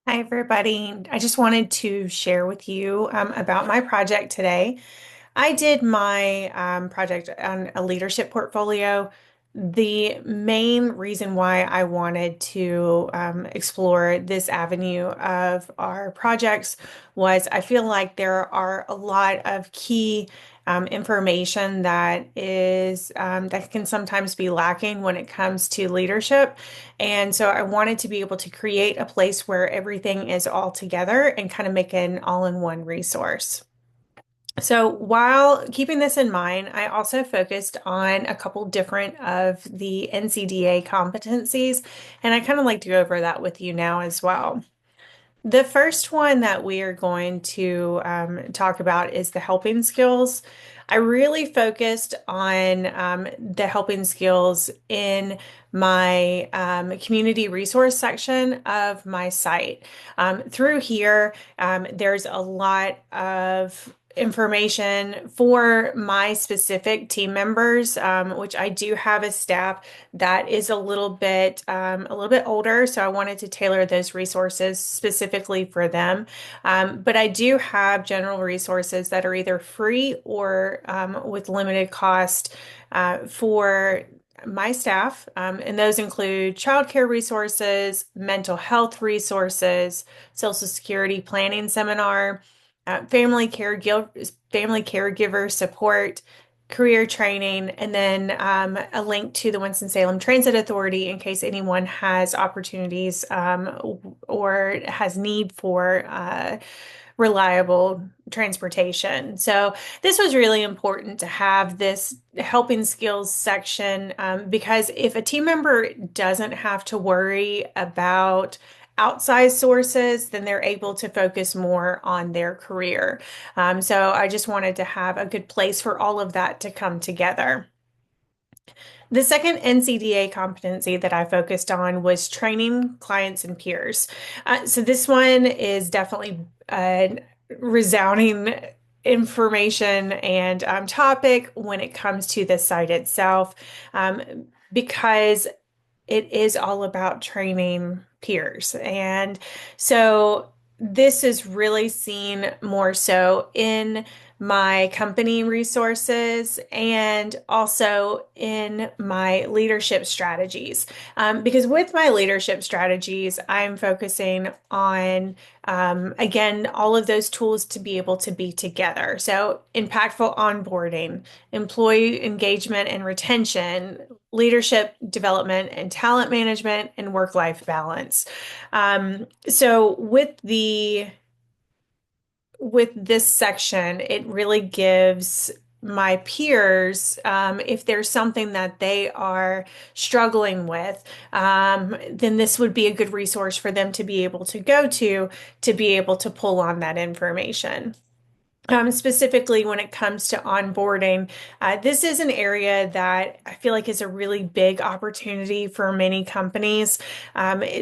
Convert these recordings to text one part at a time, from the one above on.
Hi, everybody. I just wanted to share with you about my project today. I did my project on a leadership portfolio. The main reason why I wanted to explore this avenue of our projects was I feel like there are a lot of key information that can sometimes be lacking when it comes to leadership. And so I wanted to be able to create a place where everything is all together and kind of make an all-in-one resource. So while keeping this in mind, I also focused on a couple different of the NCDA competencies, and I kind of like to go over that with you now as well. The first one that we are going to talk about is the helping skills. I really focused on the helping skills in my community resource section of my site. Through here, there's a lot of information for my specific team members, which I do have a staff that is a little bit older, so I wanted to tailor those resources specifically for them. But I do have general resources that are either free or with limited cost for my staff, and those include childcare resources, mental health resources, Social Security planning seminar, family caregiver support, career training, and then a link to the Winston-Salem Transit Authority in case anyone has opportunities or has need for reliable transportation. So this was really important to have this helping skills section because if a team member doesn't have to worry about outside sources, then they're able to focus more on their career. So I just wanted to have a good place for all of that to come together. The second NCDA competency that I focused on was training clients and peers. So this one is definitely resounding information and topic when it comes to the site itself, because it is all about training peers. And so this is really seen more so in my company resources and also in my leadership strategies. Because with my leadership strategies, I'm focusing on, again, all of those tools to be able to be together. So, impactful onboarding, employee engagement and retention, leadership development and talent management, and work-life balance. So with this section, it really gives my peers, if there's something that they are struggling with, then this would be a good resource for them to be able to go to be able to pull on that information. Specifically, when it comes to onboarding, this is an area that I feel like is a really big opportunity for many companies,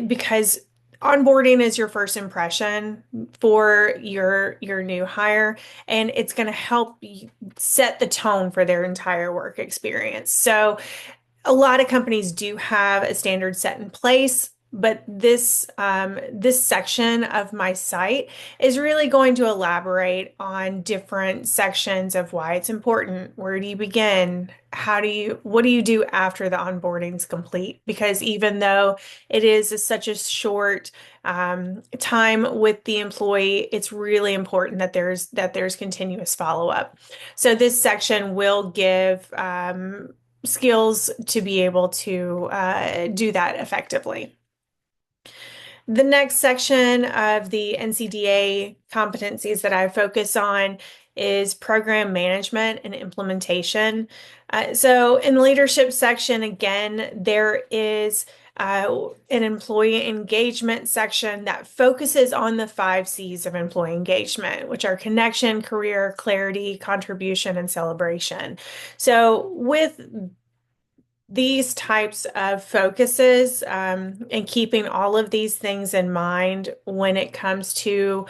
because onboarding is your first impression for your new hire, and it's going to help set the tone for their entire work experience. So a lot of companies do have a standard set in place, but this section of my site is really going to elaborate on different sections of why it's important. Where do you begin? What do you do after the onboarding's complete? Because even though it is such a short time with the employee, it's really important that there's continuous follow-up. So this section will give skills to be able to do that effectively. The next section of the NCDA competencies that I focus on is program management and implementation. So in the leadership section, again, there is an employee engagement section that focuses on the 5 C's of employee engagement, which are connection, career, clarity, contribution, and celebration. So with these types of focuses, and keeping all of these things in mind when it comes to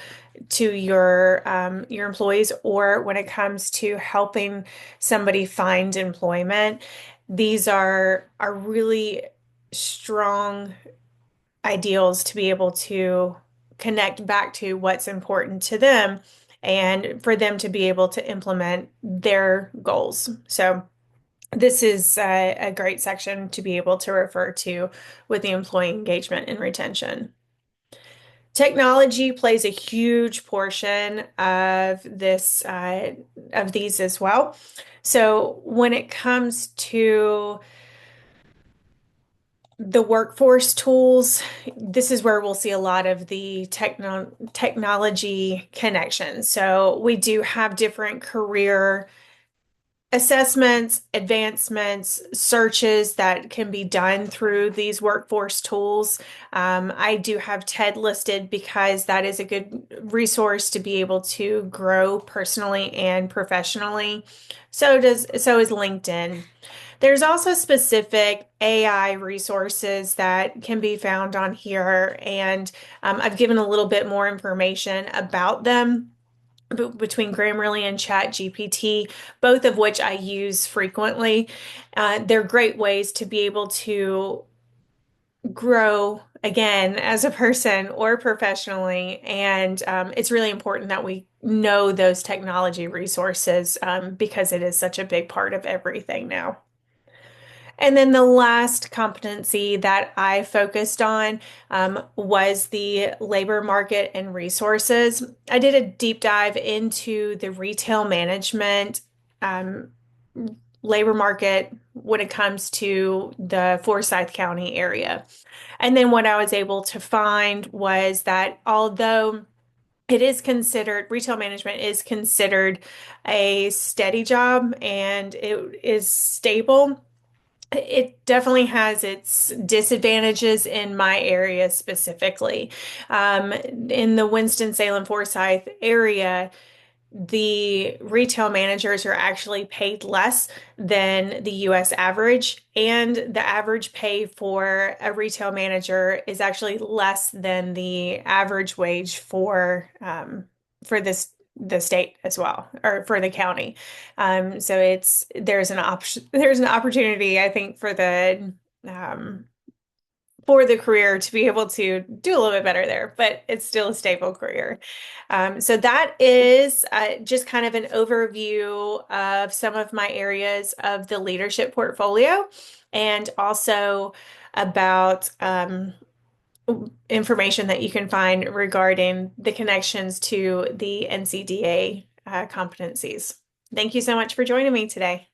your employees, or when it comes to helping somebody find employment, these are really strong ideals to be able to connect back to what's important to them and for them to be able to implement their goals. So this is a great section to be able to refer to with the employee engagement and retention. Technology plays a huge portion of of these as well. So when it comes to the workforce tools, this is where we'll see a lot of the technology connections. So we do have different career assessments, advancements, searches that can be done through these workforce tools. I do have TED listed because that is a good resource to be able to grow personally and professionally. So is LinkedIn. There's also specific AI resources that can be found on here, and I've given a little bit more information about them between Grammarly and ChatGPT, both of which I use frequently. They're great ways to be able to grow again as a person or professionally. And it's really important that we know those technology resources because it is such a big part of everything now. And then the last competency that I focused on was the labor market and resources. I did a deep dive into the retail management um, labor market when it comes to the Forsyth County area. And then what I was able to find was that although it is considered, retail management is considered a steady job and it is stable, it definitely has its disadvantages in my area specifically. In the Winston-Salem Forsyth area, the retail managers are actually paid less than the US average, and the average pay for a retail manager is actually less than the average wage for the state as well, or for the county. So there's an opportunity, I think, um, for the career to be able to do a little bit better there, but it's still a stable career. So that is just kind of an overview of some of my areas of the leadership portfolio and also about information that you can find regarding the connections to the NCDA competencies. Thank you so much for joining me today.